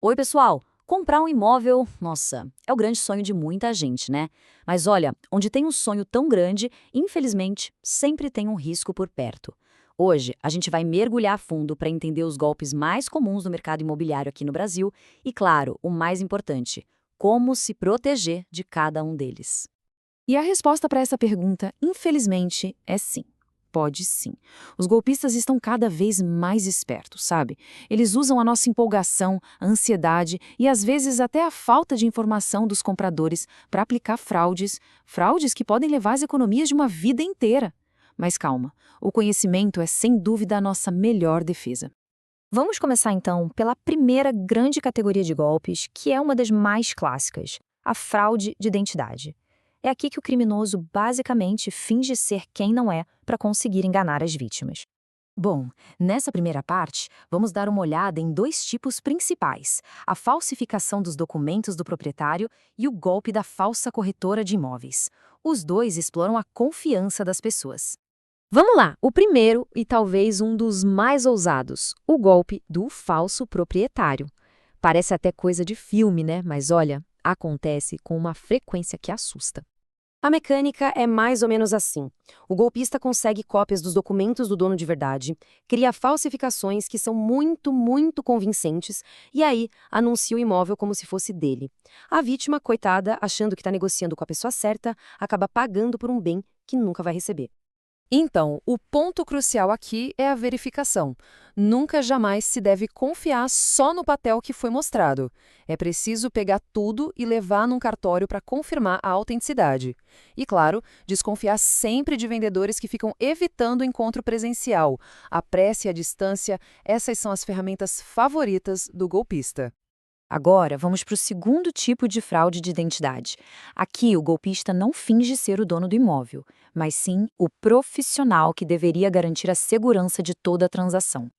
Oi, pessoal! Comprar um imóvel, nossa, é o grande sonho de muita gente, né? Mas olha, onde tem um sonho tão grande, infelizmente, sempre tem um risco por perto. Hoje, a gente vai mergulhar a fundo para entender os golpes mais comuns do mercado imobiliário aqui no Brasil e, claro, o mais importante, como se proteger de cada um deles. E a resposta para essa pergunta, infelizmente, é sim. Pode sim. Os golpistas estão cada vez mais espertos, sabe? Eles usam a nossa empolgação, a ansiedade e às vezes até a falta de informação dos compradores para aplicar fraudes que podem levar as economias de uma vida inteira. Mas calma, o conhecimento é sem dúvida a nossa melhor defesa. Vamos começar então pela primeira grande categoria de golpes, que é uma das mais clássicas, a fraude de identidade. É aqui que o criminoso basicamente finge ser quem não é para conseguir enganar as vítimas. Bom, nessa primeira parte, vamos dar uma olhada em dois tipos principais: a falsificação dos documentos do proprietário e o golpe da falsa corretora de imóveis. Os dois exploram a confiança das pessoas. Vamos lá, o primeiro e talvez um dos mais ousados, o golpe do falso proprietário. Parece até coisa de filme, né? Mas olha, acontece com uma frequência que assusta. A mecânica é mais ou menos assim. O golpista consegue cópias dos documentos do dono de verdade, cria falsificações que são muito convincentes e aí anuncia o imóvel como se fosse dele. A vítima, coitada, achando que está negociando com a pessoa certa, acaba pagando por um bem que nunca vai receber. Então, o ponto crucial aqui é a verificação. Nunca jamais se deve confiar só no papel que foi mostrado. É preciso pegar tudo e levar num cartório para confirmar a autenticidade. E, claro, desconfiar sempre de vendedores que ficam evitando o encontro presencial. A pressa e a distância, essas são as ferramentas favoritas do golpista. Agora, vamos para o segundo tipo de fraude de identidade. Aqui, o golpista não finge ser o dono do imóvel, mas sim o profissional que deveria garantir a segurança de toda a transação.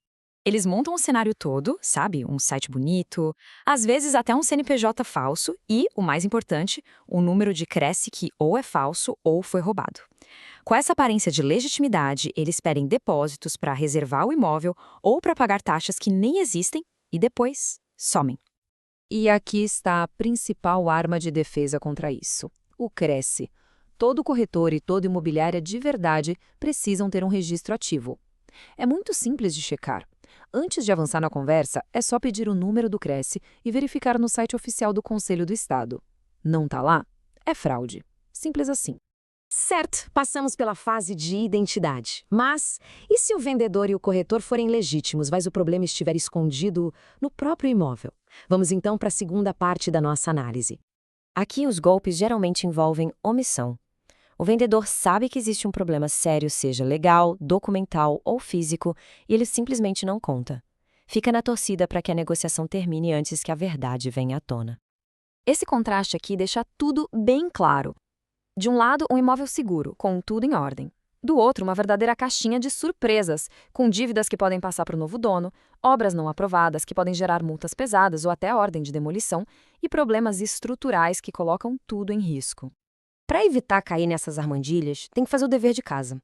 Eles montam o cenário todo, sabe? Um site bonito, às vezes até um CNPJ falso e, o mais importante, um número de Cresce que ou é falso ou foi roubado. Com essa aparência de legitimidade, eles pedem depósitos para reservar o imóvel ou para pagar taxas que nem existem e depois somem. E aqui está a principal arma de defesa contra isso: o Cresce. Todo corretor e toda imobiliária de verdade precisam ter um registro ativo. É muito simples de checar. Antes de avançar na conversa, é só pedir o número do Cresce e verificar no site oficial do Conselho do Estado. Não tá lá? É fraude. Simples assim. Certo, passamos pela fase de identidade. Mas, e se o vendedor e o corretor forem legítimos, mas o problema estiver escondido no próprio imóvel? Vamos então para a segunda parte da nossa análise. Aqui, os golpes geralmente envolvem omissão. O vendedor sabe que existe um problema sério, seja legal, documental ou físico, e ele simplesmente não conta. Fica na torcida para que a negociação termine antes que a verdade venha à tona. Esse contraste aqui deixa tudo bem claro. De um lado, um imóvel seguro, com tudo em ordem. Do outro, uma verdadeira caixinha de surpresas, com dívidas que podem passar para o novo dono, obras não aprovadas que podem gerar multas pesadas ou até ordem de demolição, e problemas estruturais que colocam tudo em risco. Para evitar cair nessas armadilhas, tem que fazer o dever de casa.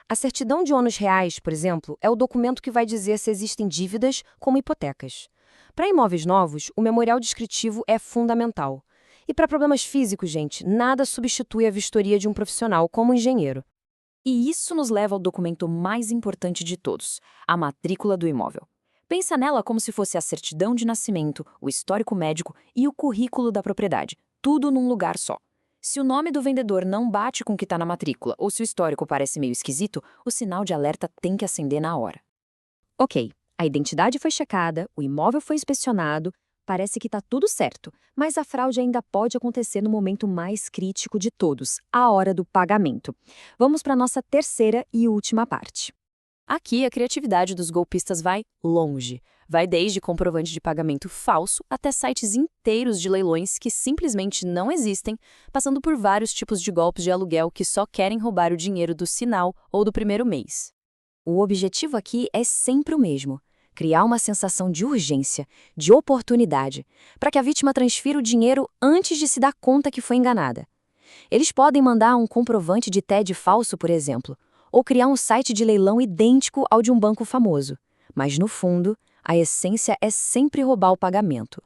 A certidão de ônus reais, por exemplo, é o documento que vai dizer se existem dívidas, como hipotecas. Para imóveis novos, o memorial descritivo é fundamental. E para problemas físicos, gente, nada substitui a vistoria de um profissional como engenheiro. E isso nos leva ao documento mais importante de todos, a matrícula do imóvel. Pensa nela como se fosse a certidão de nascimento, o histórico médico e o currículo da propriedade, tudo num lugar só. Se o nome do vendedor não bate com o que está na matrícula ou se o histórico parece meio esquisito, o sinal de alerta tem que acender na hora. Ok, a identidade foi checada, o imóvel foi inspecionado, parece que está tudo certo, mas a fraude ainda pode acontecer no momento mais crítico de todos, a hora do pagamento. Vamos para a nossa terceira e última parte. Aqui, a criatividade dos golpistas vai longe. Vai desde comprovante de pagamento falso até sites inteiros de leilões que simplesmente não existem, passando por vários tipos de golpes de aluguel que só querem roubar o dinheiro do sinal ou do primeiro mês. O objetivo aqui é sempre o mesmo: criar uma sensação de urgência, de oportunidade, para que a vítima transfira o dinheiro antes de se dar conta que foi enganada. Eles podem mandar um comprovante de TED falso, por exemplo, ou criar um site de leilão idêntico ao de um banco famoso. Mas, no fundo, a essência é sempre roubar o pagamento.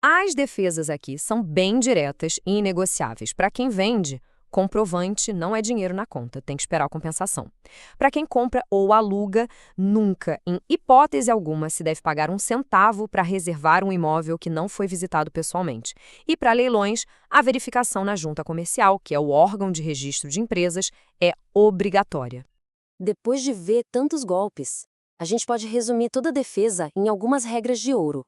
As defesas aqui são bem diretas e inegociáveis. Para quem vende, comprovante não é dinheiro na conta, tem que esperar a compensação. Para quem compra ou aluga, nunca, em hipótese alguma, se deve pagar um centavo para reservar um imóvel que não foi visitado pessoalmente. E para leilões, a verificação na junta comercial, que é o órgão de registro de empresas, é obrigatória. Depois de ver tantos golpes, a gente pode resumir toda a defesa em algumas regras de ouro.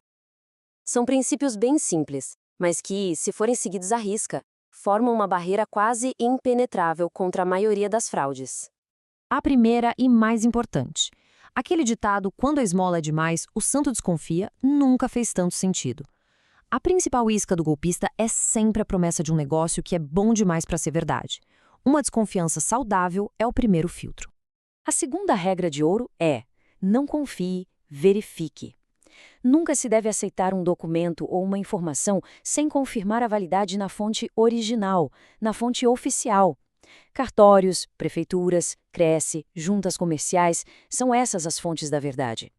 São princípios bem simples, mas que, se forem seguidos à risca, formam uma barreira quase impenetrável contra a maioria das fraudes. A primeira e mais importante. Aquele ditado, quando a esmola é demais, o santo desconfia, nunca fez tanto sentido. A principal isca do golpista é sempre a promessa de um negócio que é bom demais para ser verdade. Uma desconfiança saudável é o primeiro filtro. A segunda regra de ouro é: não confie, verifique. Nunca se deve aceitar um documento ou uma informação sem confirmar a validade na fonte original, na fonte oficial. Cartórios, prefeituras, Cresce, juntas comerciais, são essas as fontes da verdade.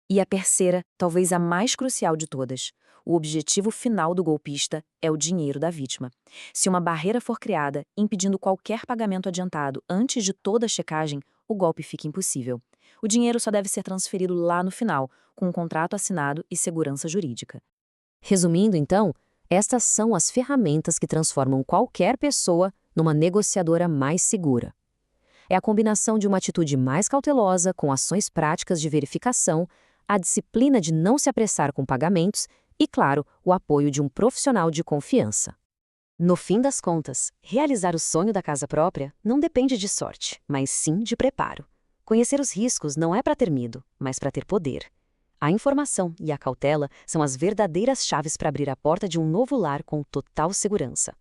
E a terceira, talvez a mais crucial de todas: o objetivo final do golpista é o dinheiro da vítima. Se uma barreira for criada, impedindo qualquer pagamento adiantado antes de toda a checagem, o golpe fica impossível. O dinheiro só deve ser transferido lá no final, com um contrato assinado e segurança jurídica. Resumindo, então, estas são as ferramentas que transformam qualquer pessoa numa negociadora mais segura. É a combinação de uma atitude mais cautelosa com ações práticas de verificação, a disciplina de não se apressar com pagamentos e, claro, o apoio de um profissional de confiança. No fim das contas, realizar o sonho da casa própria não depende de sorte, mas sim de preparo. Conhecer os riscos não é para ter medo, mas para ter poder. A informação e a cautela são as verdadeiras chaves para abrir a porta de um novo lar com total segurança.